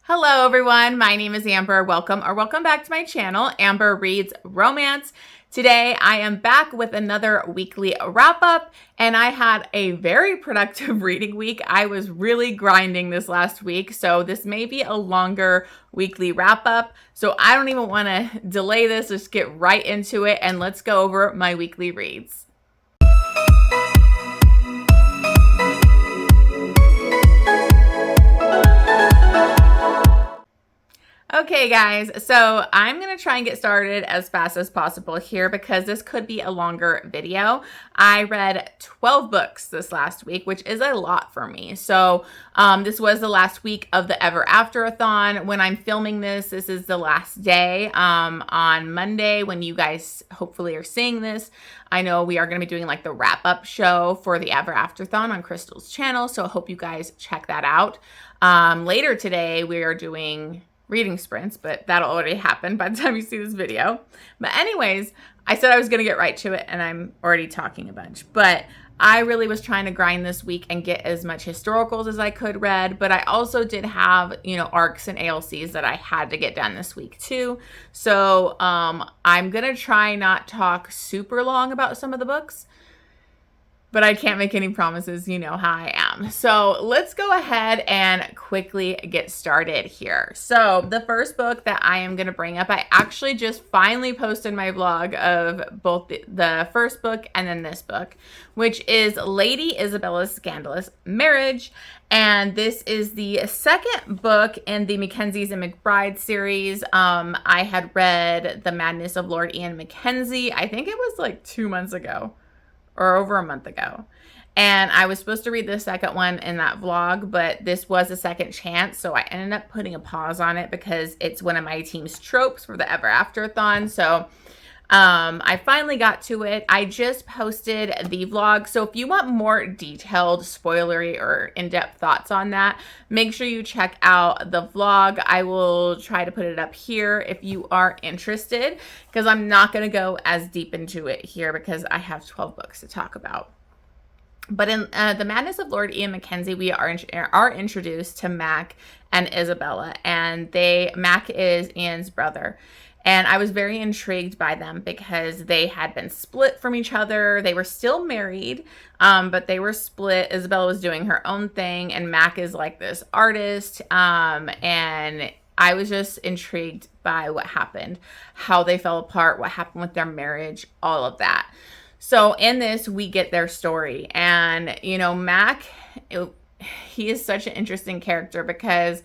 Hello everyone, my name is Amber. Welcome back to my channel, Amber Reads Romance. Today I am back with another weekly wrap up and I had a very productive reading week. I was really grinding this last week, so this may be a longer weekly wrap up. So I don't even want to delay this, just get right into it and let's go over my weekly reads. Okay guys, so I'm going to try and get started as fast as possible here because this could be a longer video. I read 12 books this last week, which is a lot for me. So this was the last week of the Ever After-a-thon. When I'm filming this, this is the last day on Monday when you guys hopefully are seeing this. I know we are going to be doing like the wrap-up show for the Ever After-thon on Crystal's channel, so I hope you guys check that out. Later today, we are doing reading sprints, but that'll already happen by the time you see this video. But anyways, I said I was going to get right to it and I'm already talking a bunch, but I really was trying to grind this week and get as much historicals as I could read, but I also did have, arcs and ALCs that I had to get done this week too. So I'm going to try not talk super long about some of the books, but I can't make any promises, you know how I am. So let's go ahead and quickly get started here. So the first book that I am going to bring up, I actually just finally posted my vlog of both the first book and then this book, which is Lady Isabella's Scandalous Marriage. And this is the second book in the Mackenzies and McBride series. I had read The Madness of Lord Ian Mackenzie. I think it was like 2 months ago. Or over a month ago. And I was supposed to read the second one in that vlog, but this was a second chance, so I ended up putting a pause on it because it's one of my team's tropes for the Ever After-a-thon. So I finally got to it. I just posted the vlog, so if you want more detailed, spoilery, or in-depth thoughts on that, make sure you check out the vlog. I will try to put it up here if you are interested, because I'm not going to go as deep into it here because I have 12 books to talk about. But in The Madness of Lord Ian Mackenzie, we are introduced to Mac and Isabella, and Mac is Ian's brother. And I was very intrigued by them because they had been split from each other. They were still married, but they were split. Isabella was doing her own thing, and Mac is like this artist. And I was just intrigued by what happened, how they fell apart, what happened with their marriage, all of that. So in this, we get their story. And, Mac, he is such an interesting character because...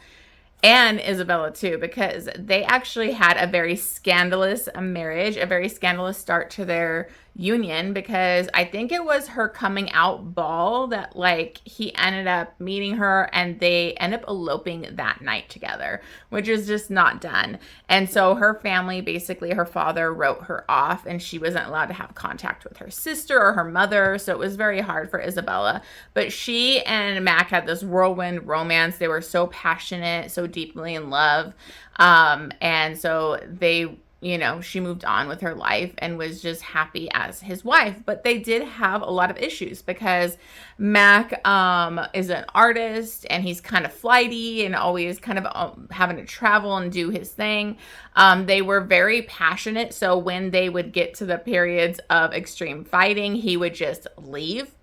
and Isabella too, because they actually had a very scandalous marriage, a very scandalous start to their union, because I think it was her coming out ball that he ended up meeting her and they end up eloping that night together, which is just not done. And so her family, basically her father wrote her off and she wasn't allowed to have contact with her sister or her mother. So it was very hard for Isabella, but she and Mac had this whirlwind romance. They were so passionate, so deeply in love. And so she moved on with her life and was just happy as his wife. But they did have a lot of issues because Mac is an artist and he's kind of flighty and always kind of having to travel and do his thing. They were very passionate. So when they would get to the periods of extreme fighting, he would just leave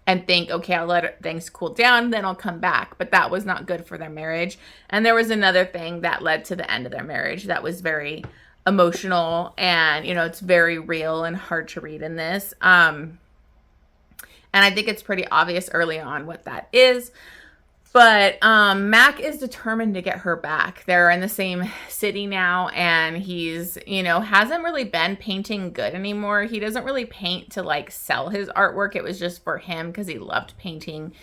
and think, okay, I'll let things cool down, then I'll come back. But that was not good for their marriage. And there was another thing that led to the end of their marriage that was very emotional, and it's very real and hard to read in this. And I think it's pretty obvious early on what that is. But Mac is determined to get her back. They're in the same city now, and he's, hasn't really been painting good anymore. He doesn't really paint to sell his artwork. It was just for him because he loved painting.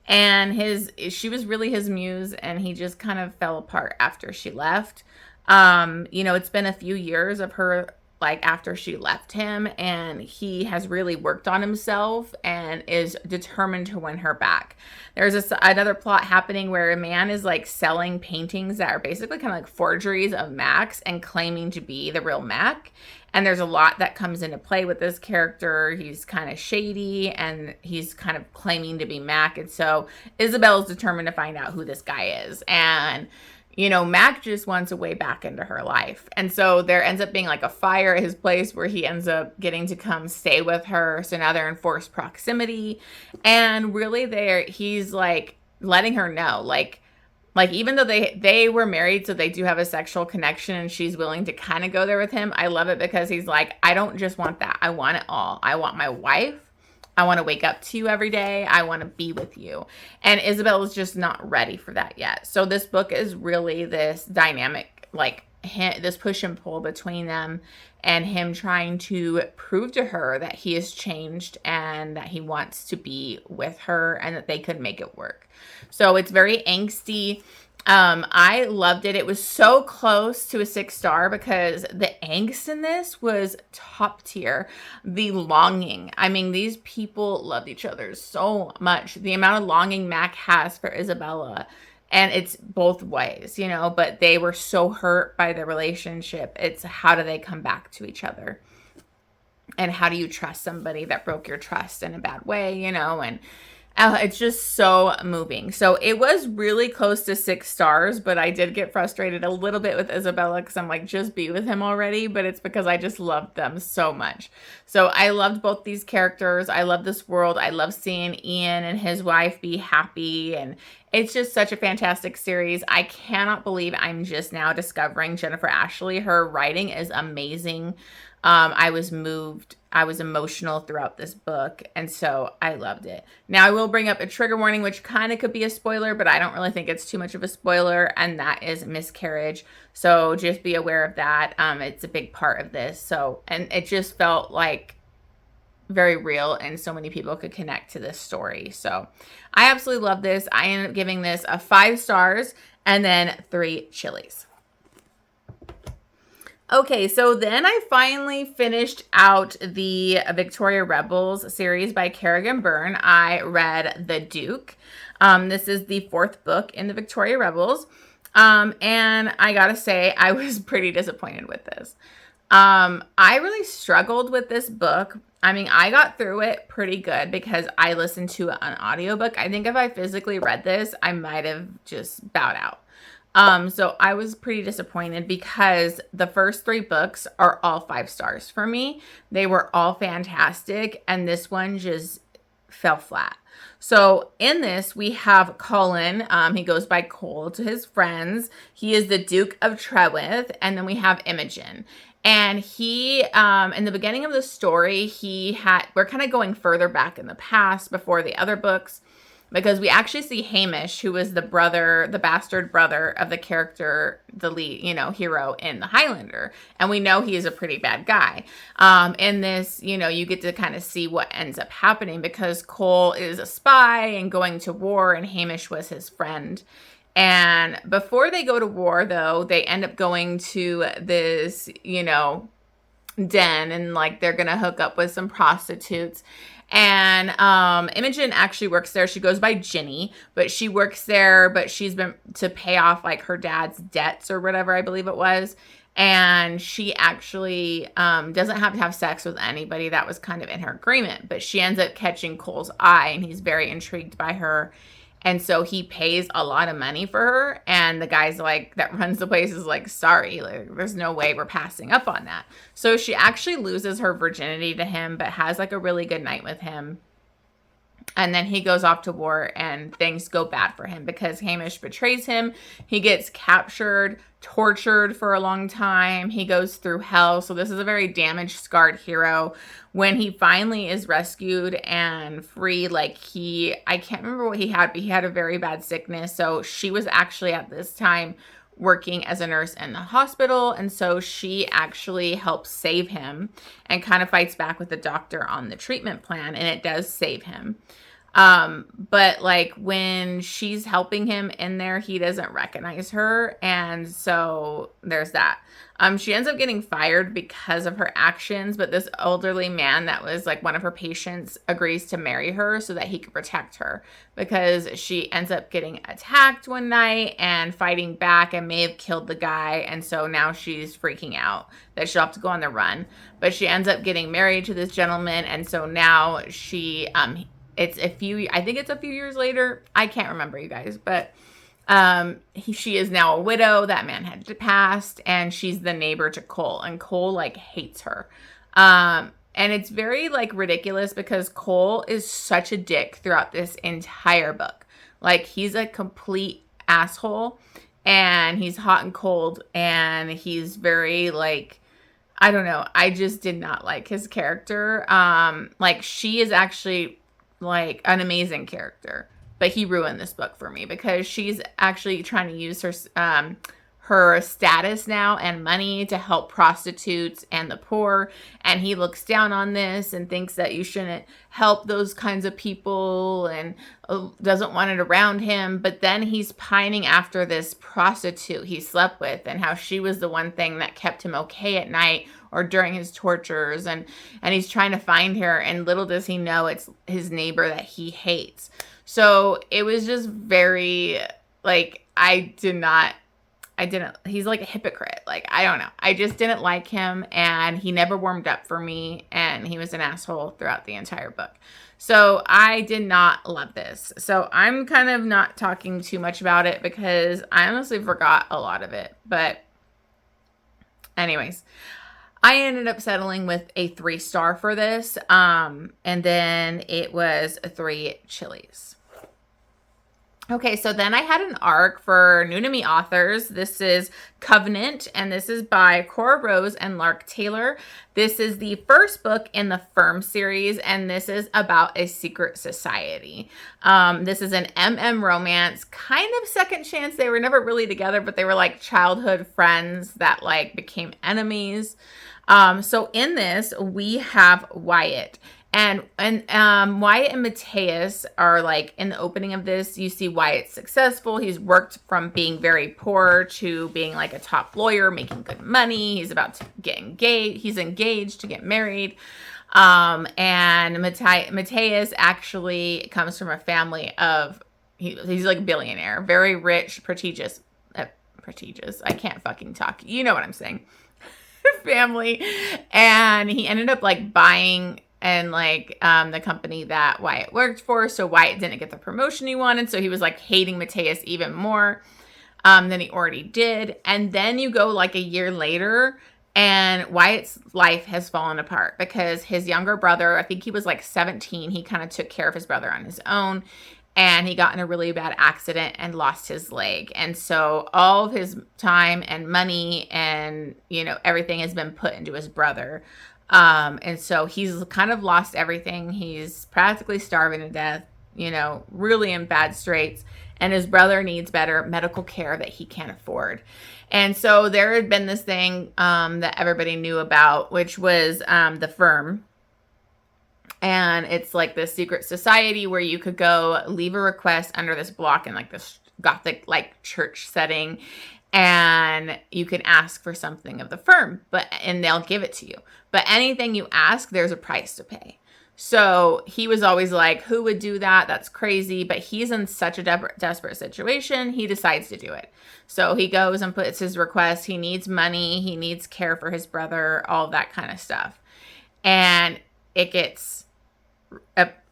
And she was really his muse, and he just kind of fell apart after she left. It's been a few years of her after she left him, and he has really worked on himself and is determined to win her back. There's another plot happening where a man is selling paintings that are basically kind of forgeries of Mac's and claiming to be the real Mac. And there's a lot that comes into play with this character. He's kind of shady and he's kind of claiming to be Mac. And so Isabella's determined to find out who this guy is. And Mac just wants a way back into her life. And so there ends up being like a fire at his place where he ends up getting to come stay with her. So now they're in forced proximity. And really he's like letting her know, like even though they were married, so they do have a sexual connection and she's willing to kind of go there with him. I love it because he's like, I don't just want that. I want it all. I want my wife. I want to wake up to you every day. I want to be with you. And Isabella's just not ready for that yet. So this book is really this dynamic, like this push and pull between them and him trying to prove to her that he has changed and that he wants to be with her and that they could make it work. So it's very angsty. I loved it. It was so close to a 6-star because the angst in this was top tier. The longing. I mean, these people loved each other so much. The amount of longing Mac has for Isabella, and it's both ways, but they were so hurt by the relationship. It's how do they come back to each other? And how do you trust somebody that broke your trust in a bad way, and it's just so moving. So it was really close to 6 stars, but I did get frustrated a little bit with Isabella because I'm like, just be with him already. But it's because I just loved them so much. So I loved both these characters. I love this world. I love seeing Ian and his wife be happy. And it's just such a fantastic series. I cannot believe I'm just now discovering Jennifer Ashley. Her writing is amazing. I was moved. I was emotional throughout this book, and so I loved it. Now, I will bring up a trigger warning, which kind of could be a spoiler, but I don't really think it's too much of a spoiler, and that is miscarriage. So just be aware of that. It's a big part of this. So, and it just felt like very real, and so many people could connect to this story. So I absolutely love this. I ended up giving this a 5 stars and then 3 chilies. Okay, so then I finally finished out the Victoria Rebels series by Kerrigan Byrne. I read The Duke. This is the 4th book in the Victoria Rebels. And I gotta say, I was pretty disappointed with this. I really struggled with this book. I mean, I got through it pretty good because I listened to an audiobook. I think if I physically read this, I might have just bowed out. So I was pretty disappointed because the first 3 books are all 5 stars for me. They were all fantastic, and this one just fell flat. So in this, we have Colin. He goes by Cole to his friends. He is the Duke of Trewith, and then we have Imogen. And he, in the beginning of the story, we're kind of going further back in the past before the other books, because we actually see Hamish, who is the bastard brother of the character, the lead, hero in The Highlander. And we know he is a pretty bad guy. In this, you get to kind of see what ends up happening because Cole is a spy and going to war, and Hamish was his friend. And before they go to war, though, they end up going to this, den, and like they're going to hook up with some prostitutes. And Imogen actually works there. She goes by Ginny, but she works there, but she's been to pay off like her dad's debts or whatever, I believe it was. And she actually doesn't have to have sex with anybody. That was kind of in her agreement, but she ends up catching Cole's eye, and he's very intrigued by her. And so he pays a lot of money for her. And the guy's like, that runs the place is like, sorry, like, there's no way we're passing up on that. So she actually loses her virginity to him, but has like a really good night with him. And then he goes off to war, and things go bad for him because Hamish betrays him. He gets captured, tortured for a long time. He goes through hell. So this is a very damaged, scarred hero. When he finally is rescued and free, I can't remember what he had, but he had a very bad sickness. So she was actually at this time working as a nurse in the hospital. And so she actually helps save him and kind of fights back with the doctor on the treatment plan. And it does save him. But like when she's helping him in there, he doesn't recognize her. And so there's that. She ends up getting fired because of her actions, but this elderly man that was like one of her patients agrees to marry her so that he could protect her, because she ends up getting attacked one night and fighting back and may have killed the guy. And so now she's freaking out that she'll have to go on the run, but she ends up getting married to this gentleman. And so now I think it's a few years later. I can't remember, you guys, but She is now a widow. That man had passed, and she's the neighbor to Cole, and Cole like hates her. And it's very like ridiculous because Cole is such a dick throughout this entire book. Like, he's a complete asshole, and he's hot and cold, and he's very like, I don't know. I just did not like his character. Like, she is actually like an amazing character, but he ruined this book for me because she's actually trying to use her status now and money to help prostitutes and the poor, and he looks down on this and thinks that you shouldn't help those kinds of people and doesn't want it around him. But then he's pining after this prostitute he slept with and how she was the one thing that kept him okay at night or during his tortures, and he's trying to find her, and little does he know it's his neighbor that he hates. So it was just very like, he's like a hypocrite. Like, I don't know. I just didn't like him, and he never warmed up for me, and he was an asshole throughout the entire book. So I did not love this. So I'm kind of not talking too much about it because I honestly forgot a lot of it. But anyways, I ended up settling with a 3-star for this. And then it was 3 chilies. Okay, so then I had an arc for new to me authors. This is Covenant, and this is by Cora Rose and Lark Taylor. This is the first book in the Firm series, and this is about a secret society. This is an MM romance, kind of second chance. They were never really together, but they were like childhood friends that like became enemies. So in this, we have Wyatt. And Wyatt and Matthias are like, in the opening of this, you see Wyatt's successful. He's worked from being very poor to being like a top lawyer, making good money. He's about to get engaged. He's engaged to get married. And Matthias actually comes from a family of, he's like a billionaire, very rich, prestigious. I can't fucking talk. You know what I'm saying. Family. And he ended up like buying and like the company that Wyatt worked for. So Wyatt didn't get the promotion he wanted. So he was like hating Matthias even more than he already did. And then you go like a year later, and Wyatt's life has fallen apart because his younger brother, I think he was like 17, he kind of took care of his brother on his own. And he got in a really bad accident and lost his leg. And so all of his time and money and, you know, everything has been put into his brother. And so he's kind of lost everything. He's practically starving to death, you know, really in bad straits. And his brother needs better medical care that he can't afford. And so there had been this thing that everybody knew about, which was the Firm. And it's like this secret society where you could go leave a request under this block in like this Gothic like church setting. And you can ask for something of the Firm, and they'll give it to you. But anything you ask, there's a price to pay. So he was always like, who would do that? That's crazy. But he's in such a desperate situation. He decides to do it. So he goes and puts his request. He needs money. He needs care for his brother, all that kind of stuff. And it gets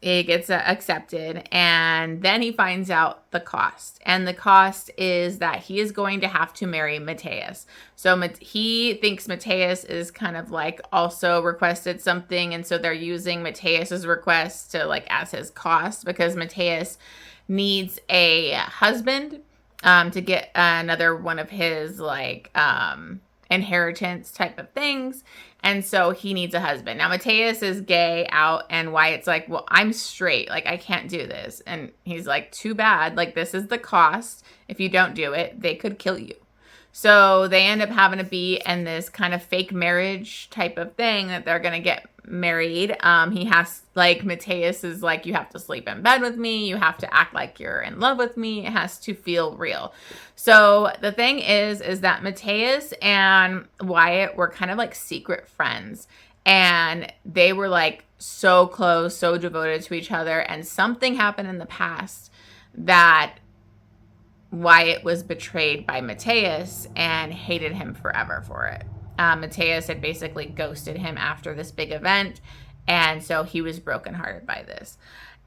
accepted, and then he finds out the cost, and the cost is that he is going to have to marry Matthias. So he thinks Matthias is kind of like also requested something, and so they're using Matthias's request to like as his cost because Matthias needs a husband to get another one of his like inheritance type of things. And so he needs a husband. Now, Matthias is gay out, and Wyatt's like, well, I'm straight. Like, I can't do this. And he's like, too bad. Like, this is the cost. If you don't do it, they could kill you. So they end up having to be in this kind of fake marriage type of thing that they're going to get married. He has, like, Matthias is like, you have to sleep in bed with me. You have to act like you're in love with me. It has to feel real. So the thing is that Matthias and Wyatt were kind of like secret friends. And they were like so close, so devoted to each other. And something happened in the past that Wyatt was betrayed by Matthias and hated him forever for it. Matthias had basically ghosted him after this big event, and so he was brokenhearted by this.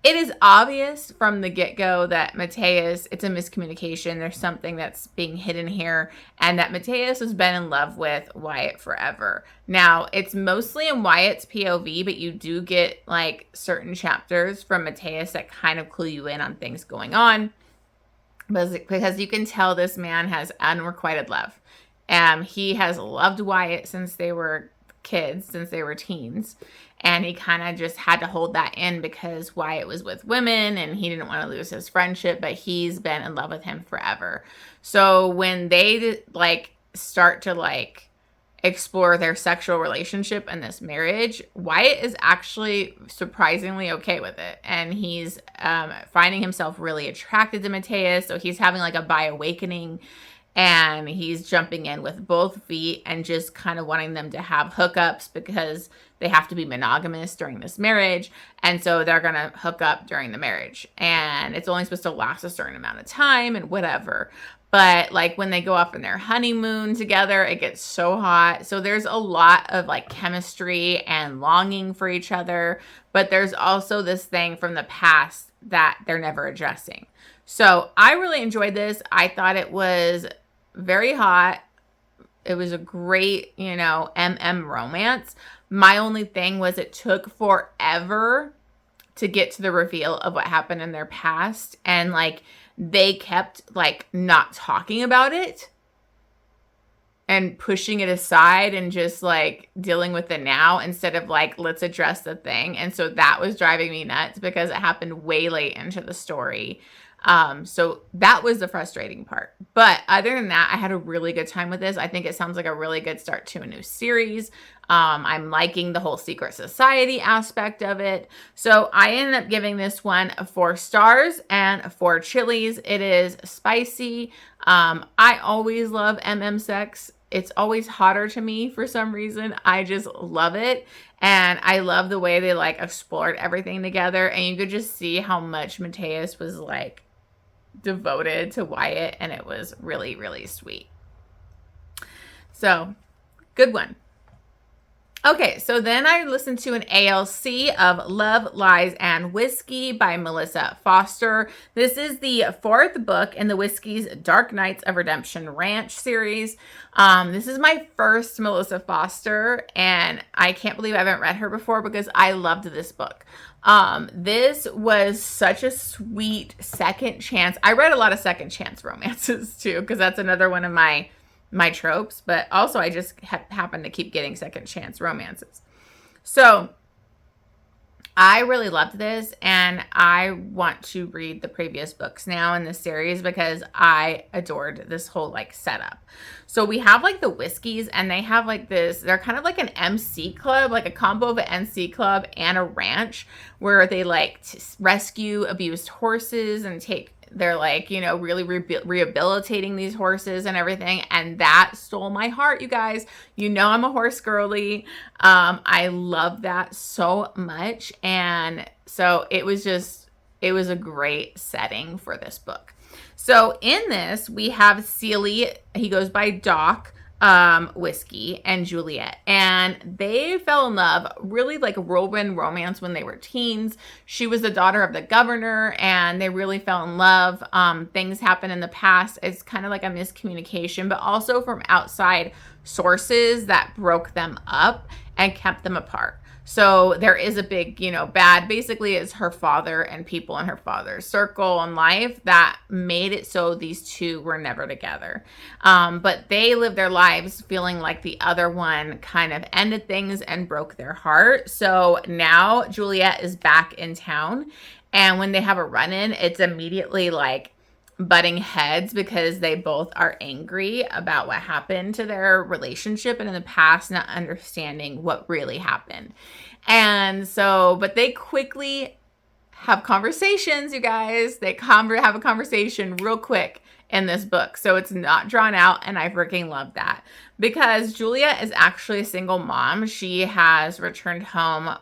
It is obvious from the get-go that Matthias, it's a miscommunication. There's something that's being hidden here, and that Matthias has been in love with Wyatt forever. Now, it's mostly in Wyatt's POV, but you do get like certain chapters from Matthias that kind of clue you in on things going on, because you can tell this man has unrequited love. He has loved Wyatt since they were kids, since they were teens. And he kind of just had to hold that in because Wyatt was with women and he didn't want to lose his friendship, but he's been in love with him forever. So when they like start to like explore their sexual relationship in this marriage, Wyatt is actually surprisingly okay with it. And he's finding himself really attracted to Matthias. So he's having like a bi awakening. And he's jumping in with both feet and just kind of wanting them to have hookups because they have to be monogamous during this marriage. And so they're going to hook up during the marriage. And it's only supposed to last a certain amount of time and whatever. But like when they go off on their honeymoon together, it gets so hot. So there's a lot of like chemistry and longing for each other. But there's also this thing from the past that they're never addressing. So I really enjoyed this. I thought it was very hot. It was a great, romance. My only thing was it took forever to get to the reveal of what happened in their past. And like, they kept like not talking about it and pushing it aside and just like dealing with it now instead of like, let's address the thing. And so that was driving me nuts because it happened way late into the story. So that was the frustrating part. But other than that, I had a really good time with this. I think it sounds like a really good start to a new series. I'm liking the whole secret society aspect of it. So I ended up giving this one 4 stars and 4 chilies. It is spicy. I always love sex. It's always hotter to me for some reason. I just love it. And I love the way they like explored everything together. And you could just see how much Matthias was like devoted to Wyatt, and it was really, really sweet. So, good one. Okay, so then I listened to an ALC of Love, Lies, and Whiskey by Melissa Foster. This is the 4th book in the Whiskey's Dark Knights of Redemption Ranch series. This is my first Melissa Foster, and I can't believe I haven't read her before because I loved this book. This was such a sweet second chance. I read a lot of second chance romances too, because that's another one of my tropes, but also I just happen to keep getting second chance romances. So I really loved this, and I want to read the previous books now in this series because I adored this whole like setup. So we have like the Whiskeys, and they have like this, they're kind of like an MC club, like a combo of an MC club and a ranch where they like rescue abused horses and they're like, really rehabilitating these horses and everything. And that stole my heart, you guys. I'm a horse girly. I love that so much. And so it was a great setting for this book. So in this, we have Sealy. He goes by Doc. Whiskey and Juliet, and they fell in love, really like whirlwind romance when they were teens. She was the daughter of the governor, and they really fell in love. Things happened in the past. It's kind of like a miscommunication, but also from outside sources that broke them up and kept them apart. So there is a big, bad, basically it's her father and people in her father's circle in life that made it so these two were never together. But they lived their lives feeling like the other one kind of ended things and broke their heart. So now Juliet is back in town, and when they have a run-in, it's immediately like butting heads because they both are angry about what happened to their relationship and in the past, not understanding what really happened. And so, but they quickly have conversations, you guys. They have a conversation real quick in this book. So it's not drawn out, and I freaking love that. Because Julia is actually a single mom. She has returned home,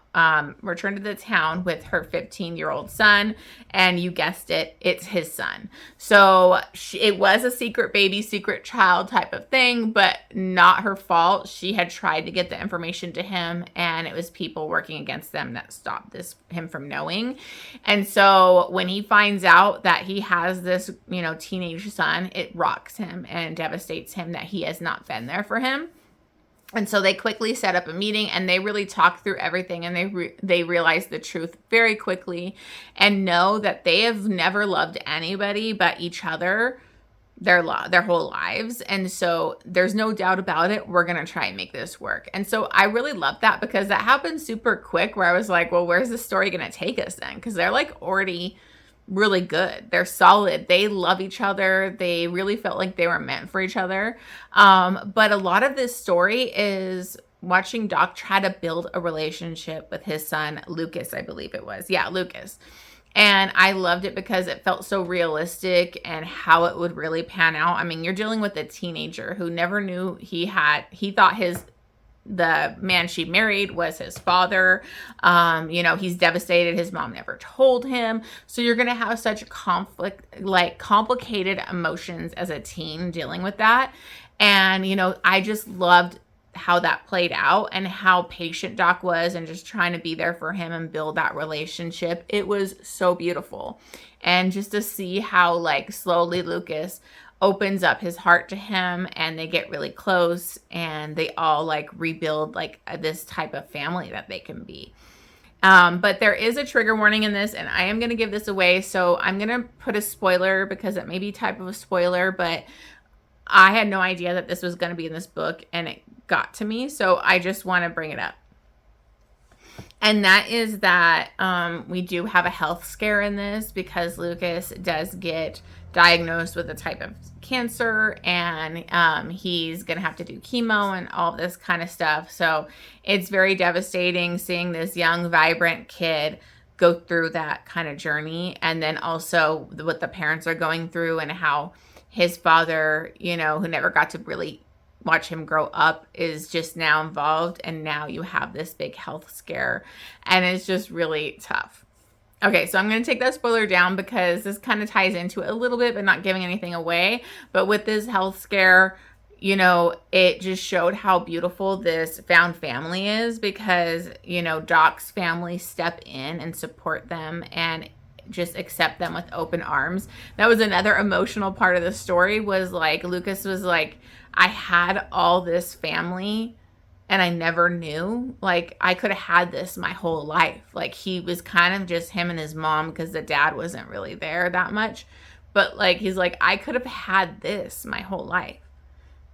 returned to the town with her 15-year-old son. And you guessed it, it's his son. So it was a secret baby, secret child type of thing, but not her fault. She had tried to get the information to him, and it was people working against them that stopped him from knowing. And so when he finds out that he has this, teenage son, it rocks him and devastates him that he has not been there for him. And so they quickly set up a meeting, and they really talk through everything, and they realize the truth very quickly and know that they have never loved anybody but each other their whole lives. And so there's no doubt about it. We're going to try and make this work. And so I really love that, because that happened super quick, where I was like, well, where's the story going to take us then? Because they're like already really good. They're solid. They love each other. They really felt like they were meant for each other. But a lot of this story is watching Doc try to build a relationship with his son, Lucas, I believe it was. Yeah, Lucas. And I loved it because it felt so realistic and how it would really pan out. I mean, you're dealing with a teenager who never knew he thought the man she married was his father. He's devastated. His mom never told him. So you're going to have such complicated emotions as a teen dealing with that. And, I just loved how that played out and how patient Doc was and just trying to be there for him and build that relationship. It was so beautiful. And just to see how slowly Lucas opens up his heart to him, and they get really close, and they all rebuild this type of family that they can be. But there is a trigger warning in this, and I am going to give this away. So I'm going to put a spoiler, because it may be type of a spoiler, but I had no idea that this was going to be in this book, and it got to me. So I just want to bring it up. And that is that we do have a health scare in this, because Lucas does get diagnosed with a type of cancer, and he's going to have to do chemo and all this kind of stuff. So it's very devastating seeing this young, vibrant kid go through that kind of journey. And then also what the parents are going through, and how his father, who never got to really watch him grow up, is just now involved. And now you have this big health scare, and it's just really tough. Okay, so I'm going to take that spoiler down, because this kind of ties into it a little bit, but not giving anything away. But with this health scare, it just showed how beautiful this found family is, because, Doc's family step in and support them and just accept them with open arms. That was another emotional part of the story, was Lucas was like, I had all this family, and I never knew. I could have had this my whole life. He was kind of just him and his mom, because the dad wasn't really there that much. But he's like, I could have had this my whole life.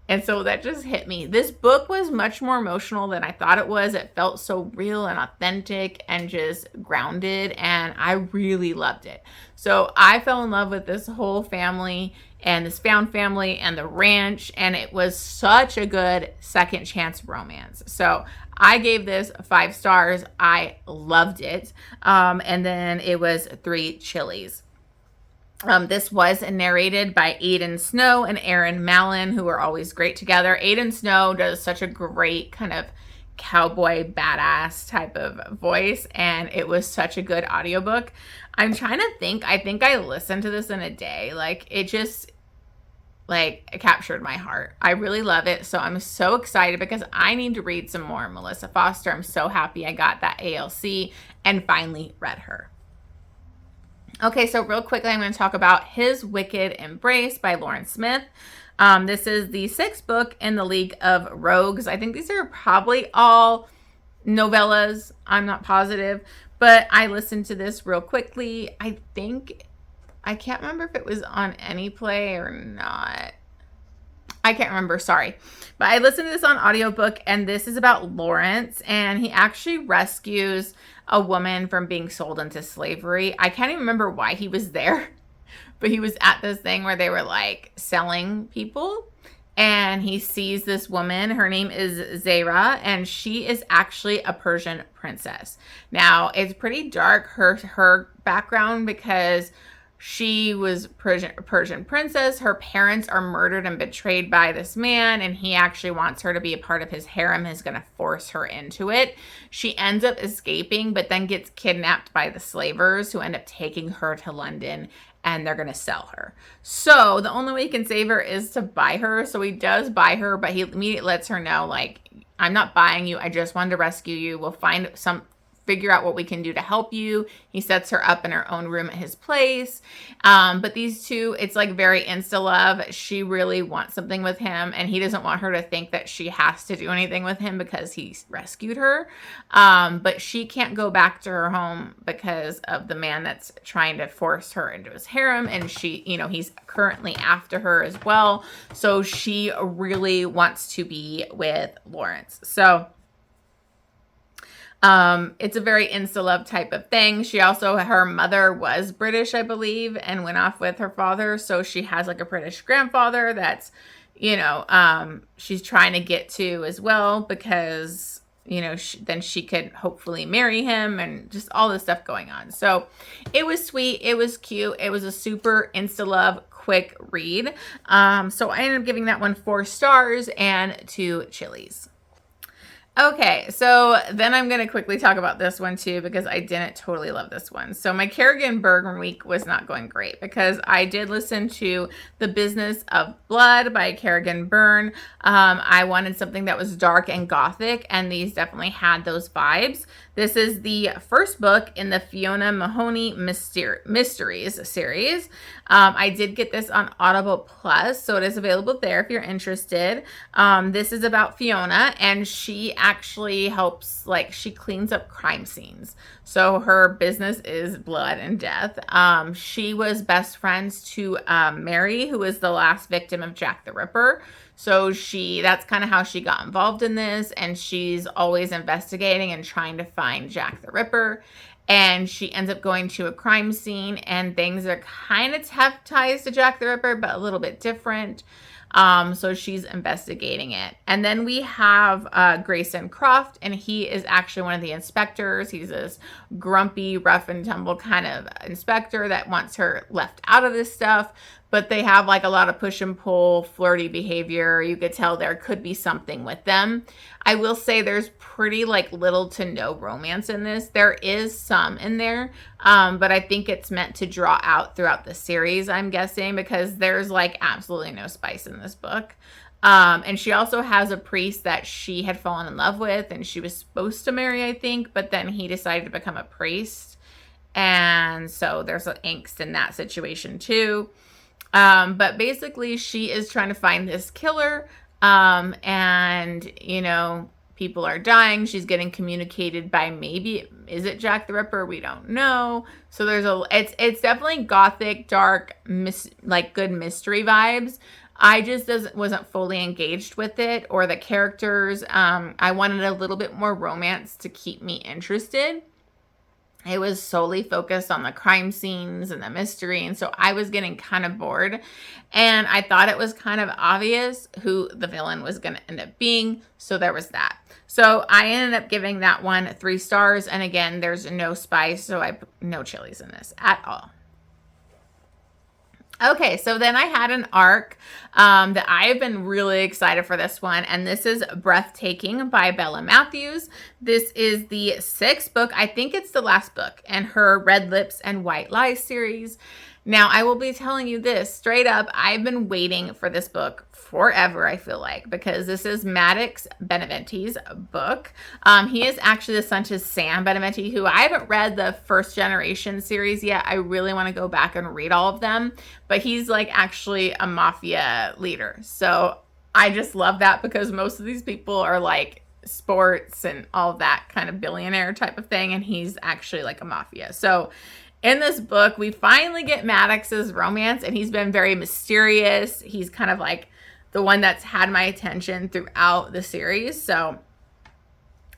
And so that just hit me. This book was much more emotional than I thought it was. It felt so real and authentic and just grounded, and I really loved it. So I fell in love with this whole family and this found family and the ranch, and it was such a good second chance romance. So I gave this 5 stars. I loved it. And then it was 3 chilies. This was narrated by Aidan Snow and Aaron Mallon, who are always great together. Aidan Snow does such a great kind of cowboy badass type of voice, and it was such a good audiobook. I'm trying to think. I think I listened to this in a day. It just it captured my heart. I really love it. So I'm so excited, because I need to read some more Melissa Foster. I'm so happy I got that ALC and finally read her. Okay, so real quickly, I'm going to talk about His Wicked Embrace by Lauren Smith. This is the 6th book in the League of Rogues. I think these are probably all novellas. I'm not positive, but I listened to this real quickly. I can't remember if it was on Anyplay or not. I can't remember, sorry. But I listened to this on audiobook, and this is about Lawrence, and he actually rescues a woman from being sold into slavery. I can't even remember why he was there, but he was at this thing where they were selling people, and he sees this woman. Her name is Zara, and she is actually a Persian princess. Now, it's pretty dark, her background, because She was Persian princess. Her parents are murdered and betrayed by this man, and he actually wants her to be a part of his harem. He's going to force her into it. She ends up escaping, but then gets kidnapped by the slavers who end up taking her to London, and they're going to sell her. So the only way he can save her is to buy her. So he does buy her, but he immediately lets her know, like, I'm not buying you. I just wanted to rescue you. We'll figure out what we can do to help you. He sets her up in her own room at his place. But these two, it's like very insta love. She really wants something with him, and he doesn't want her to think that she has to do anything with him because he rescued her. But she can't go back to her home because of the man that's trying to force her into his harem. And she, he's currently after her as well. So she really wants to be with Lawrence. So it's a very insta-love type of thing. She also, her mother was British, I believe, and went off with her father. So she has like a British grandfather that's, she's trying to get to as well because, then she could hopefully marry him and just all this stuff going on. So it was sweet. It was cute. It was a super insta-love quick read. So I ended up giving that one 4 stars and 2 chilies. Okay, so then I'm going to quickly talk about this one too because I didn't totally love this one. So my Kerrigan Byrne week was not going great because I did listen to The Business of Blood by Kerrigan Byrne. I wanted something that was dark and gothic, and these definitely had those vibes. This is the first book in the Fiona Mahoney Mysteries series. I did get this on Audible Plus, so it is available there if you're interested. This is about Fiona, and she actually helps, she cleans up crime scenes. So her business is blood and death. She was best friends to Mary, who was the last victim of Jack the Ripper. So that's kind of how she got involved in this, and she's always investigating and trying to find Jack the Ripper. And she ends up going to a crime scene, and things are kind of have ties to Jack the Ripper, but a little bit different. So she's investigating it. And then we have Grayson Croft, and he is actually one of the inspectors. He's this grumpy, rough and tumble kind of inspector that wants her left out of this stuff. But they have a lot of push and pull, flirty behavior. You could tell there could be something with them. I will say there's pretty little to no romance in this. There is some in there, but I think it's meant to draw out throughout the series, I'm guessing, because there's absolutely no spice in this book. And she also has a priest that she had fallen in love with, and she was supposed to marry, I think, but then he decided to become a priest. And so there's angst in that situation too. But basically she is trying to find this killer, and people are dying. She's getting communicated by, maybe, is it Jack the Ripper? We don't know. So it's definitely gothic, dark, good mystery vibes. I just wasn't fully engaged with it or the characters. I wanted a little bit more romance to keep me interested. It was solely focused on the crime scenes and the mystery, and so I was getting kind of bored, and I thought it was kind of obvious who the villain was going to end up being, so there was that. So I ended up giving that one 3 stars, and again, there's no spice, so I put no chilies in this at all. Okay, so then I had an arc that I have been really excited for this one, and this is Breathtaking by Bella Matthews. This is the 6th book. I think it's the last book in her Red Lips and White Lies series. Now, I will be telling you this straight up. I've been waiting for this book forever, I feel like, because this is Maddox Beneventi's book. He is actually the son to Sam Beneventi, who I haven't read the First Generation series yet. I really want to go back and read all of them, but he's actually a mafia leader. So I just love that because most of these people are sports and all that kind of billionaire type of thing, and he's actually a mafia. So in this book, we finally get Maddox's romance, and he's been very mysterious. He's kind of the one that's had my attention throughout the series. So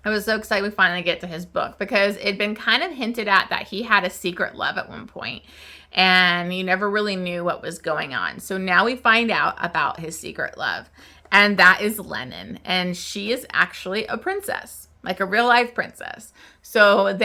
I was so excited we finally get to his book because it'd been kind of hinted at that he had a secret love at one point, and you never really knew what was going on. So now we find out about his secret love, and that is Lennon, and she is actually a princess. like a real life princess. So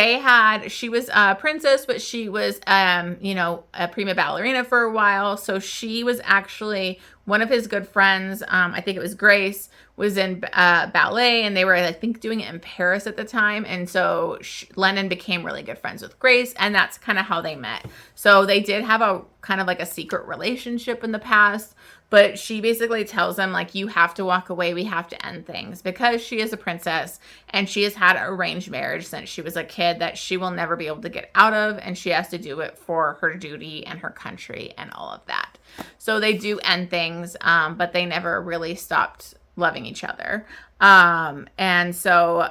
she was a princess, but she was, a prima ballerina for a while. So she was actually one of his good friends. I think it was Grace, was in ballet, and they were, I think, doing it in Paris at the time. And so Lennon became really good friends with Grace, and that's kind of how they met. So they did have a kind of like a secret relationship in the past, but she basically tells him, like, you have to walk away. We have to end things, because she is a princess and she has had an arranged marriage since she was a kid that she will never be able to get out of. And she has to do it for her duty and her country and all of that. So they do end things, but they never really stopped loving each other. And so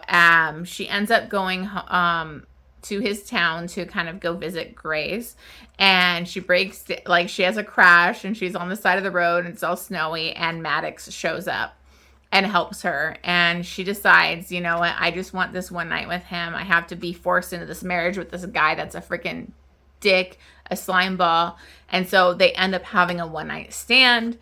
she ends up going to his town to kind of go visit Grace, and she has a crash, and she's on the side of the road, and it's all snowy, and Maddox shows up and helps her, and she decides, you know what, I just want this one night with him. I have to be forced into this marriage with this guy that's a freaking dick, a slime ball. And so they end up having a one night stand.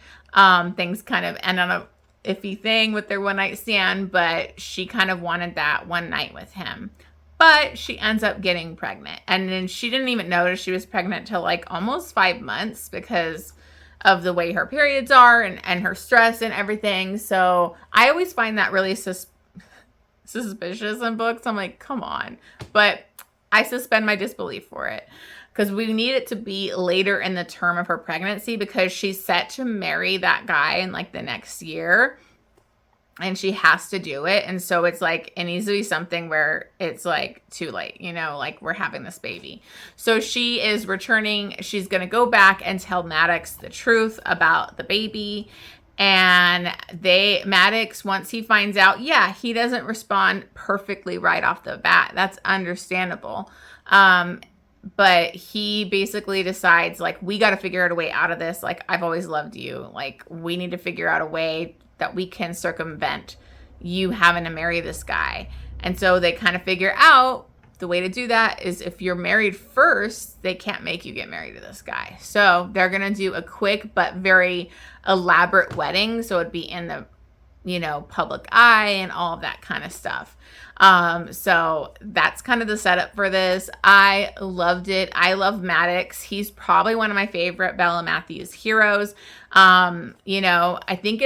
Things kind of end on a iffy thing with their one night stand, but she kind of wanted that one night with him. But she ends up getting pregnant, and then she didn't even notice she was pregnant till like almost 5 months because of the way her periods are and her stress and everything. So I always find that really suspicious in books. I'm like, come on. But I suspend my disbelief for it, because we need it to be later in the term of her pregnancy, because she's set to marry that guy in like the next year, and she has to do it. And so it's like, it needs to be something where it's like too late, like we're having this baby. So she is returning. She's going to go back and tell Maddox the truth about the baby. And Maddox, once he finds out, he doesn't respond perfectly right off the bat. That's understandable. But he basically decides, like, we got to figure out a way out of this. Like, I've always loved you. Like, we need to figure out a way that we can circumvent you having to marry this guy. And so they kind of figure out the way to do that is, if you're married first, they can't make you get married to this guy. So they're going to do a quick but very elaborate wedding. So it'd be in the, public eye and all of that kind of stuff. So that's kind of the setup for this. I loved it. I love Maddox. He's probably one of my favorite Bella Matthews heroes. I think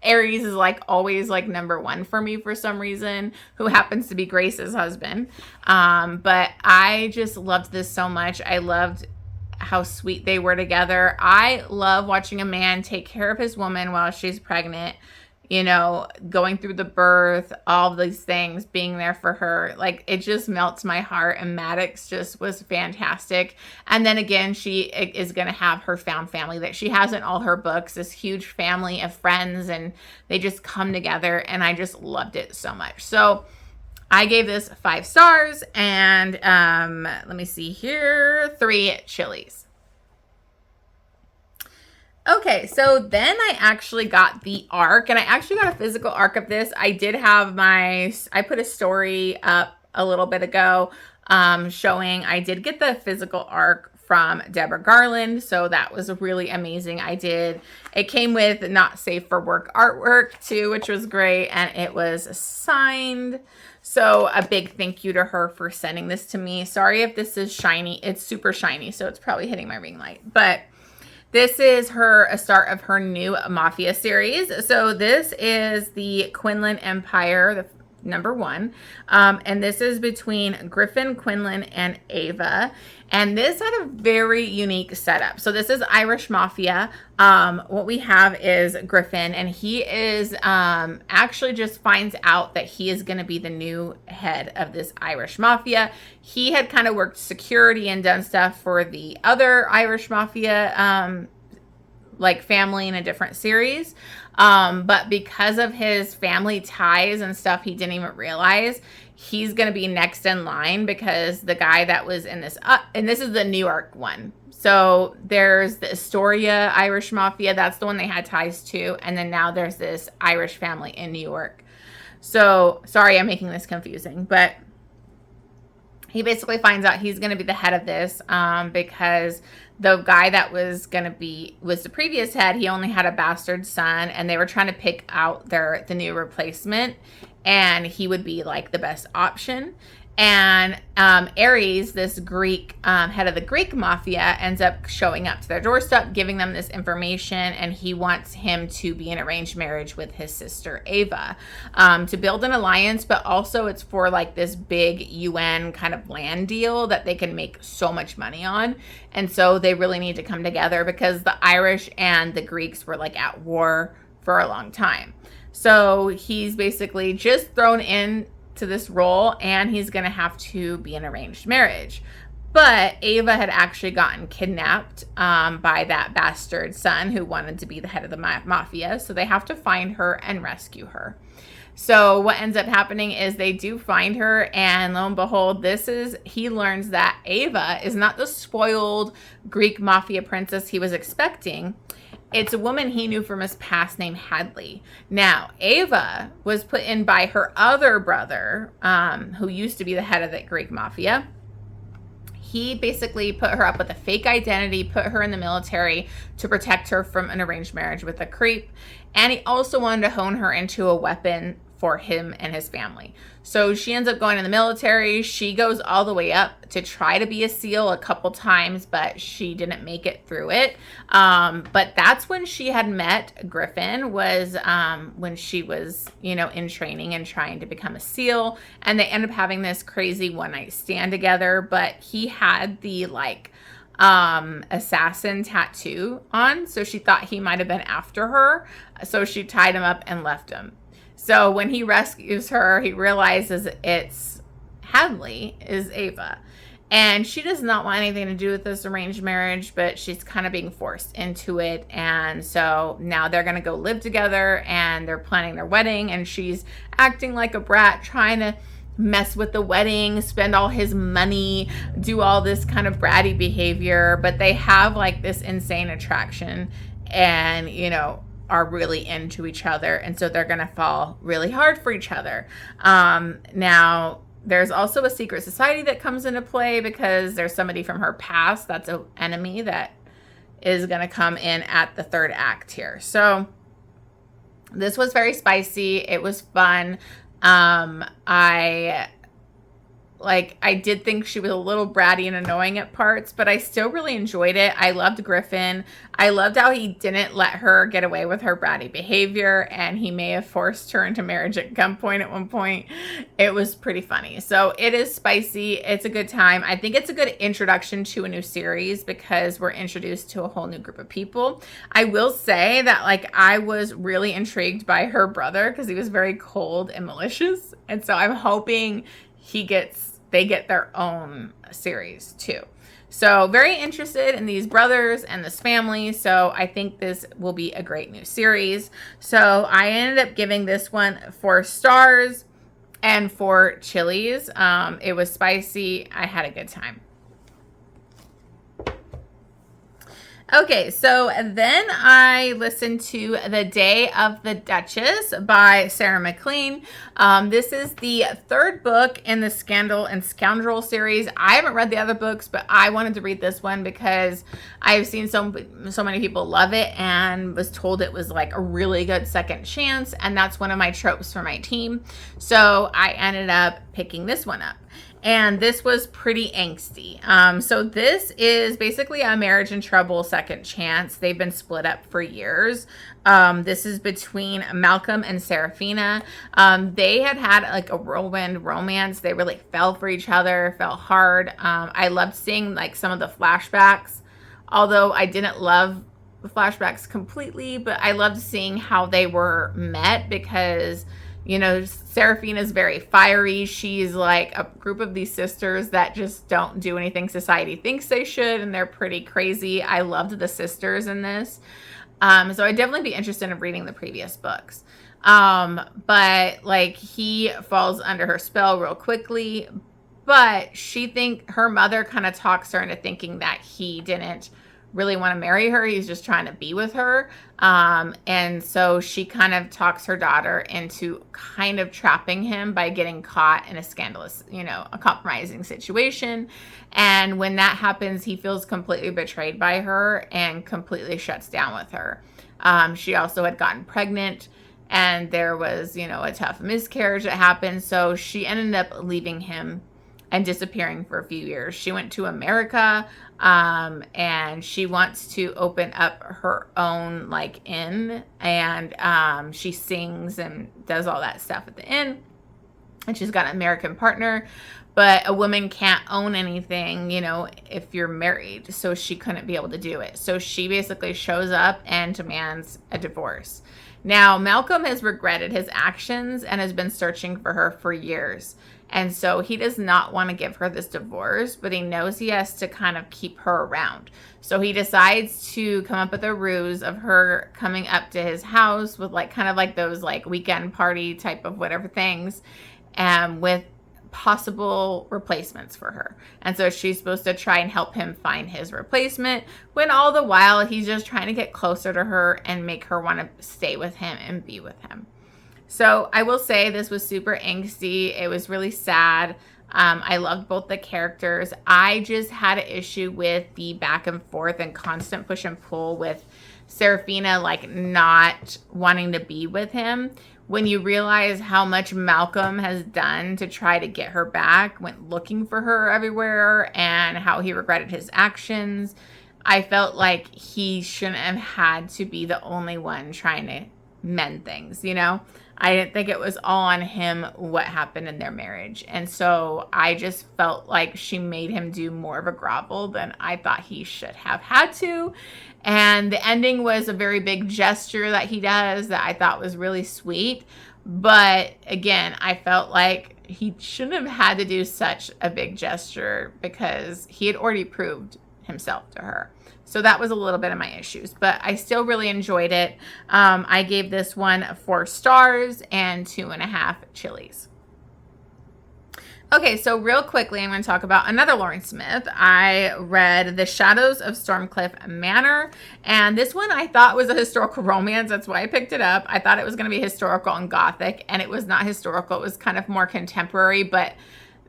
Aries is like always like number one for me for some reason, who happens to be Grace's husband. But I just loved this so much. I loved how sweet they were together. I love watching a man take care of his woman while she's pregnant, going through the birth, all of these things, being there for her. Like, it just melts my heart. And Maddox just was fantastic. And then again, she is going to have her found family that she has in all her books, this huge family of friends, and they just come together, and I just loved it so much. So I gave this 5 stars, and let me see here, 3 chilies. Okay, so then I actually got the arc, and I actually got a physical arc of this. I did have I put a story up a little bit ago showing I did get the physical arc from Deborah Garland, so that was really amazing. It came with not safe for work artwork too, which was great, and it was signed. So a big thank you to her for sending this to me. Sorry if this is shiny. It's super shiny, so it's probably hitting my ring light, but this is a start of her new Mafia series. So this is the Quinlan Empire, the number 1. And this is between Griffin, Quinlan, and Ava. And this had a very unique setup. So this is Irish Mafia. What we have is Griffin, and he is actually just finds out that he is going to be the new head of this Irish Mafia. He had kind of worked security and done stuff for the other Irish Mafia like family in a different series. But because of his family ties and stuff he didn't even realize, he's going to be next in line, because the guy that was in this, and this is the New York one. So there's the Astoria Irish Mafia. That's the one they had ties to. And then now there's this Irish family in New York. So sorry, I'm making this confusing, but he basically finds out he's going to be the head of this because the guy that was the previous head, he only had a bastard son, and they were trying to pick out the new replacement, and he would be like the best option. And Ares, this Greek head of the Greek mafia, ends up showing up to their doorstep, giving them this information, and he wants him to be in arranged marriage with his sister Ava to build an alliance, but also it's for like this big UN kind of land deal that they can make so much money on. And so they really need to come together because the Irish and the Greeks were like at war for a long time. So he's basically just thrown in to this role, and he's going to have to be in arranged marriage. But Ava had actually gotten kidnapped by that bastard son who wanted to be the head of the mafia. So they have to find her and rescue her. So what ends up happening is they do find her, and lo and behold, he learns that Ava is not the spoiled Greek mafia princess he was expecting. It's a woman he knew from his past named Hadley. Now, Ava was put in by her other brother, who used to be the head of the Greek mafia. He basically put her up with a fake identity, put her in the military to protect her from an arranged marriage with a creep. And he also wanted to hone her into a weapon for him and his family. So she ends up going in the military. She goes all the way up to try to be a SEAL a couple times, but she didn't make it through it. But that's when she had met Griffin, was when she was, in training and trying to become a SEAL. And they ended up having this crazy one-night stand together, but he had the assassin tattoo on. So she thought he might have been after her. So she tied him up and left him. So when he rescues her, he realizes it's Hadley is Ava. And she does not want anything to do with this arranged marriage, but she's kind of being forced into it. And so now they're going to go live together, and they're planning their wedding. And she's acting like a brat, trying to mess with the wedding, spend all his money, do all this kind of bratty behavior. But they have like this insane attraction, and, are really into each other, and so they're gonna fall really hard for each other. Now there's also a secret society that comes into play because there's somebody from her past that's an enemy that is gonna come in at the third act here. So this was very spicy. It was fun. I did think she was a little bratty and annoying at parts, but I still really enjoyed it. I loved Griffin. I loved how he didn't let her get away with her bratty behavior, and he may have forced her into marriage at gunpoint at one point. It was pretty funny. So it is spicy. It's a good time. I think it's a good introduction to a new series because we're introduced to a whole new group of people. I will say that I was really intrigued by her brother because he was very cold and malicious. And so I'm hoping they get their own series too. So very interested in these brothers and this family. So I think this will be a great new series. So I ended up giving this one 4 stars and 4 chilies. It was spicy. I had a good time. Okay, so then I listened to The Day of the Duchess by Sarah MacLean. This is the 3rd book in the Scandal and Scoundrel series. I haven't read the other books, but I wanted to read this one because I've seen so many people love it and was told it was like a really good second chance, and that's one of my tropes for my team. So I ended up picking this one up. And this was pretty angsty. So this is basically a marriage in trouble second chance. They've been split up for years. This is between Malcolm and Seraphina. They had like a whirlwind romance. They really fell for each other, fell hard. I loved seeing like some of the flashbacks, although I didn't love the flashbacks completely, but I loved seeing how they were met because Seraphina is very fiery. She's like a group of these sisters that just don't do anything society thinks they should, and they're pretty crazy. I loved the sisters in this. So I'd definitely be interested in reading the previous books. But he falls under her spell real quickly, but her mother kind of talks her into thinking that he didn't really want to marry her. He's just trying to be with her. And so she kind of talks her daughter into kind of trapping him by getting caught in a scandalous, a compromising situation. And when that happens, he feels completely betrayed by her and completely shuts down with her. She also had gotten pregnant, and there was, a tough miscarriage that happened. So she ended up leaving him and disappearing for a few years. She went to America, and she wants to open up her own inn, and she sings and does all that stuff at the inn, and she's got an American partner, but a woman can't own anything, if you're married, so she couldn't be able to do it. So she basically shows up and demands a divorce. Now, Malcolm has regretted his actions and has been searching for her for years. And so he does not want to give her this divorce, but he knows he has to kind of keep her around. So he decides to come up with a ruse of her coming up to his house with kind of those weekend party type of whatever things, with possible replacements for her. And so she's supposed to try and help him find his replacement, when all the while he's just trying to get closer to her and make her want to stay with him and be with him. So I will say this was super angsty. It was really sad. I loved both the characters. I just had an issue with the back and forth and constant push and pull with Seraphina, not wanting to be with him. When you realize how much Malcolm has done to try to get her back, went looking for her everywhere, and how he regretted his actions, I felt like he shouldn't have had to be the only one trying to mend things, I didn't think it was all on him what happened in their marriage. And so I just felt like she made him do more of a grovel than I thought he should have had to. And the ending was a very big gesture that he does that I thought was really sweet. But again, I felt like he shouldn't have had to do such a big gesture because he had already proved himself to her. So that was a little bit of my issues, but I still really enjoyed it. I gave this one 4 stars and 2.5 chilies. Okay, so real quickly, I'm going to talk about another Lauren Smith. I read The Shadows of Stormclyfe Manor, and this one I thought was a historical romance. That's why I picked it up. I thought it was going to be historical and gothic, and it was not historical. It was kind of more contemporary, but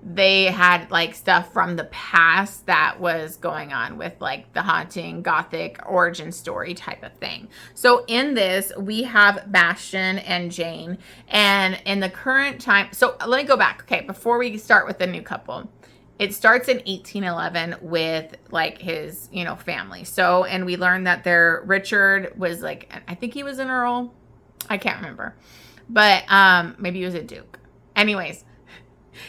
they had stuff from the past that was going on with the haunting gothic origin story type of thing. So in this, we have Bastian and Jane, and in the current time, so let me go back. Okay, before we start with the new couple, it starts in 1811 with his, family. So, and we learned that Richard was I think he was an earl. I can't remember, but maybe he was a duke. Anyways,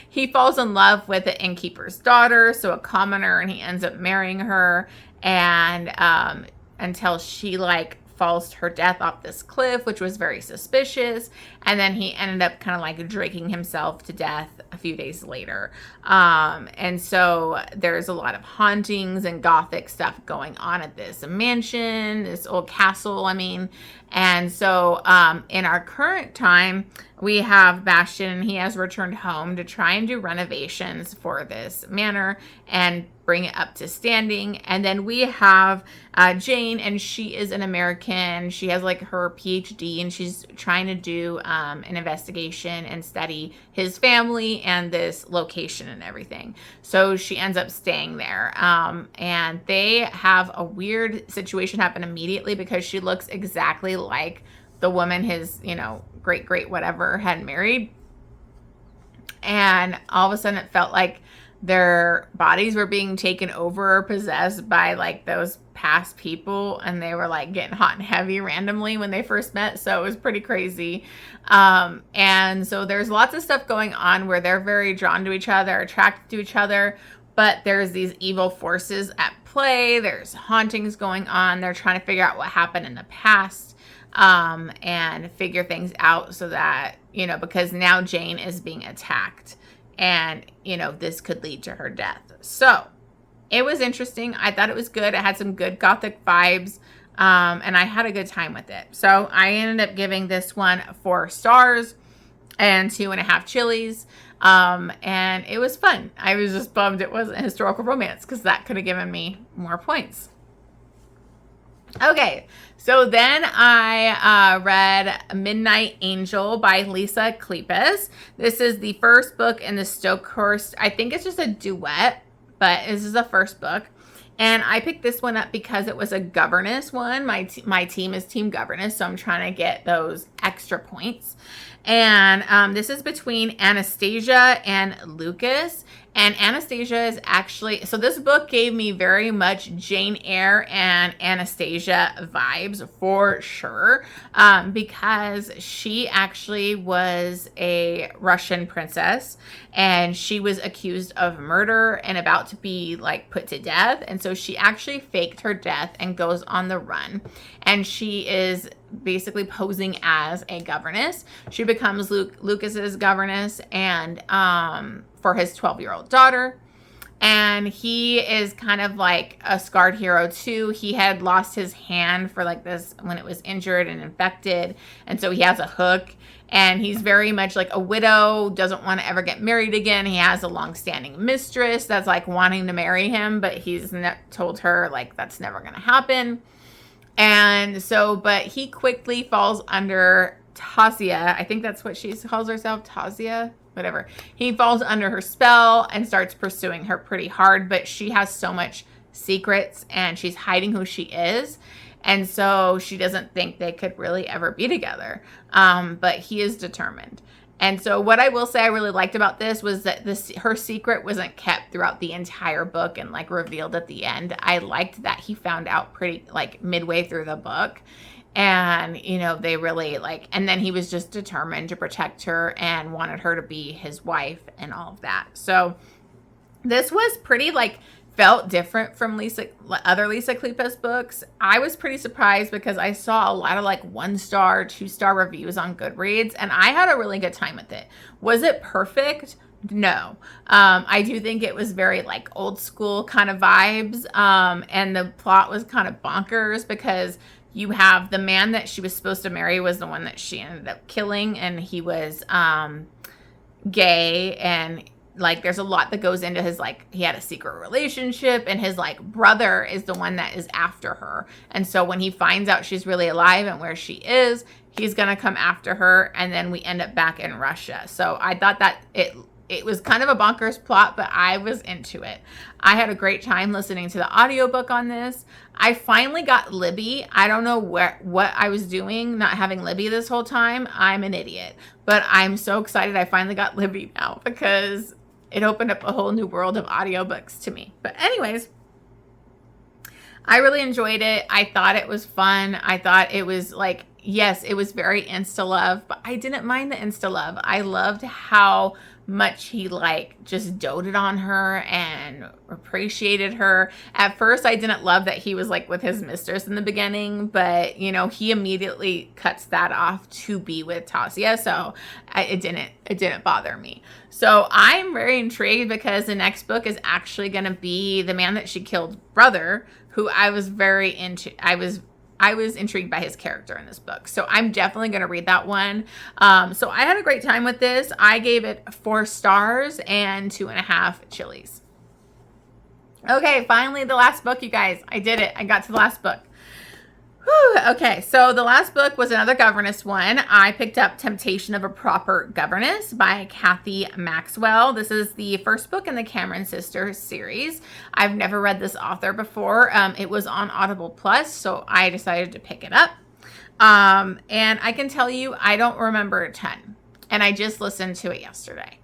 he falls in love with the innkeeper's daughter, so a commoner, and he ends up marrying her, and until she falls to her death off this cliff, which was very suspicious, and then he ended up kind of drinking himself to death a few days later. And so there's a lot of hauntings and gothic stuff going on at this mansion, this old castle, and so in our current time, we have Bastian. He has returned home to try and do renovations for this manor and bring it up to standing. And then we have Jane, and she is an American. She has her PhD, and she's trying to do an investigation and study his family and this location and everything. So she ends up staying there. And they have a weird situation happen immediately because she looks exactly like the woman his, great whatever had married. And all of a sudden it felt like their bodies were being taken over or possessed by those past people, and they were getting hot and heavy randomly when they first met. So it was pretty crazy. And so there's lots of stuff going on where they're very drawn to each other, attracted to each other, but there's these evil forces at play. There's hauntings going on. They're trying to figure out what happened in the past, and figure things out so that, because now Jane is being attacked, and, this could lead to her death. So it was interesting. I thought it was good. It had some good gothic vibes, and I had a good time with it. So I ended up giving this one 4 stars and 2.5 chilies. And it was fun. I was just bummed it wasn't a historical romance because that could have given me more points. Okay, so then I read Midnight Angel by Lisa Kleypas. This is the first book in the Stokehurst. I think it's just a duet, but this is the first book. And I picked this one up because it was a Governess one. My team is Team Governess, so I'm trying to get those extra points. And this is between Anastasia and Lucas. And Anastasia is actually, so this book gave me very much Jane Eyre and Anastasia vibes for sure, because she actually was a Russian princess and she was accused of murder and about to be like put to death. And so she actually faked her death and goes on the run. And she is basically posing as a governess. She becomes Lucas's governess and for his 12-year-old daughter. And he is kind of like a scarred hero too. He had lost his hand for like this when it was injured and infected. And so he has a hook. And he's very much like a widow, doesn't want to ever get married again. He has a long-standing mistress that's like wanting to marry him, but he's told her like that's never going to happen. And so, but he quickly falls under Tasia. I think that's what she calls herself, Tasia, whatever. He falls under her spell and starts pursuing her pretty hard, but she has so much secrets and she's hiding who she is. And so she doesn't think they could really ever be together. But he is determined. And so what I will say I really liked about this was that her secret wasn't kept throughout the entire book and like revealed at the end. I liked that he found out pretty like midway through the book. And, you know, they really like, and then he was just determined to protect her and wanted her to be his wife and all of that. So this was pretty like, felt different from other Lisa Kleypas books. I was pretty surprised because I saw a lot of like 1-star, 2-star reviews on Goodreads, and I had a really good time with it. Was it perfect? No. I do think it was very like old school kind of vibes, and the plot was kind of bonkers because you have the man that she was supposed to marry was the one that she ended up killing, and he was gay, and like there's a lot that goes into his like he had a secret relationship, and his like brother is the one that is after her. And so when he finds out she's really alive and where she is, he's gonna come after her, and then we end up back in Russia. So I thought that it was kind of a bonkers plot, but I was into it. I had a great time listening to the audiobook on this. I finally got Libby. I don't know what I was doing not having Libby this whole time. I'm an idiot. But I'm so excited I finally got Libby now because it opened up a whole new world of audiobooks to me. But anyways, I really enjoyed it. I thought it was fun. I thought it was like, yes, it was very insta-love, but I didn't mind the insta-love. I loved how much he like just doted on her and appreciated her. At first, I didn't love that he was like with his mistress in the beginning, but you know, he immediately cuts that off to be with Tasia, so it didn't bother me. So I'm very intrigued because the next book is actually going to be the man that she killed brother, who I was very into. I was intrigued by his character in this book. So I'm definitely going to read that one. So I had a great time with this. I gave it 4 stars and 2.5 chilies. Okay, finally the last book, you guys. I did it. I got to the last book. Whew. Okay, so the last book was another Governess one. I picked up Temptation of a Proper Governess by Cathy Maxwell. This is the first book in the Cameron Sisters series. I've never read this author before. It was on Audible Plus, so I decided to pick it up. And I can tell you, I don't remember a ton. And I just listened to it yesterday.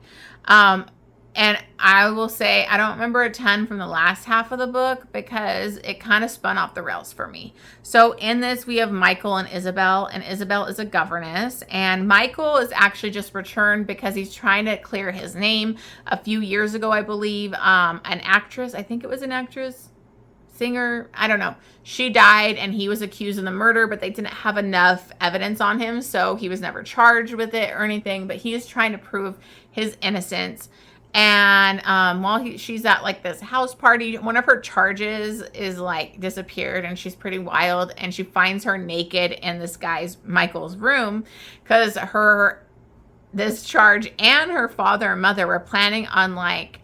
And I will say I don't remember a ton from the last half of the book because it kind of spun off the rails for me. So in this, we have Michael and Isabel, and Isabel is a governess. And Michael is actually just returned because he's trying to clear his name. A few years ago, I believe, an actress, I think it was an actress, singer, I don't know. She died and he was accused of the murder, but they didn't have enough evidence on him. So he was never charged with it or anything, but he is trying to prove his innocence. And while she's at like this house party, one of her charges is like disappeared, and she's pretty wild, and she finds her naked in this guy's, Michael's, room, because this charge and her father and mother were planning on like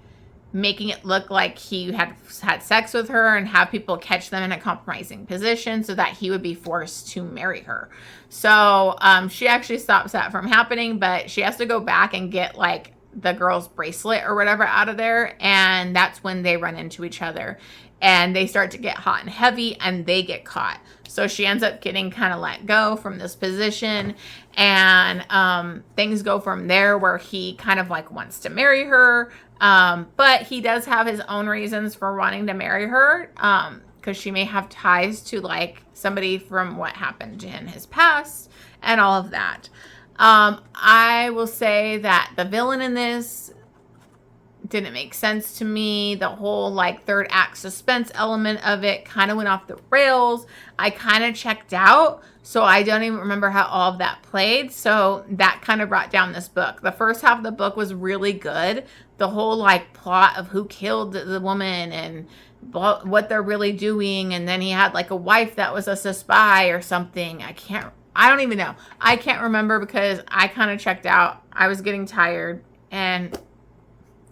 making it look like he had sex with her and have people catch them in a compromising position so that he would be forced to marry her. So she actually stops that from happening, but she has to go back and get like the girl's bracelet or whatever out of there. And that's when they run into each other and they start to get hot and heavy and they get caught. So she ends up getting kind of let go from this position, and things go from there where he kind of like wants to marry her. But he does have his own reasons for wanting to marry her, because she may have ties to like somebody from what happened in his past and all of that. I will say that the villain in this didn't make sense to me. The whole like third act suspense element of it kind of went off the rails. I kind of checked out, so I don't even remember how all of that played. So that kind of brought down this book. The first half of the book was really good. The whole like plot of who killed the woman and what they're really doing. And then he had like a wife that was a spy or something. I don't even know. I can't remember because I kind of checked out. I was getting tired and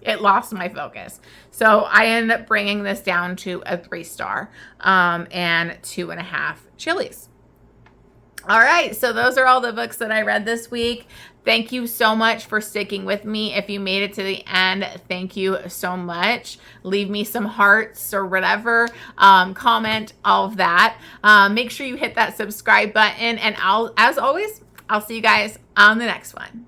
it lost my focus. So I ended up bringing this down to a 3-star and 2.5 chilies. All right, so those are all the books that I read this week. Thank you so much for sticking with me. If you made it to the end, thank you so much. Leave me some hearts or whatever. Comment, all of that. Make sure you hit that subscribe button. And as always, I'll see you guys on the next one.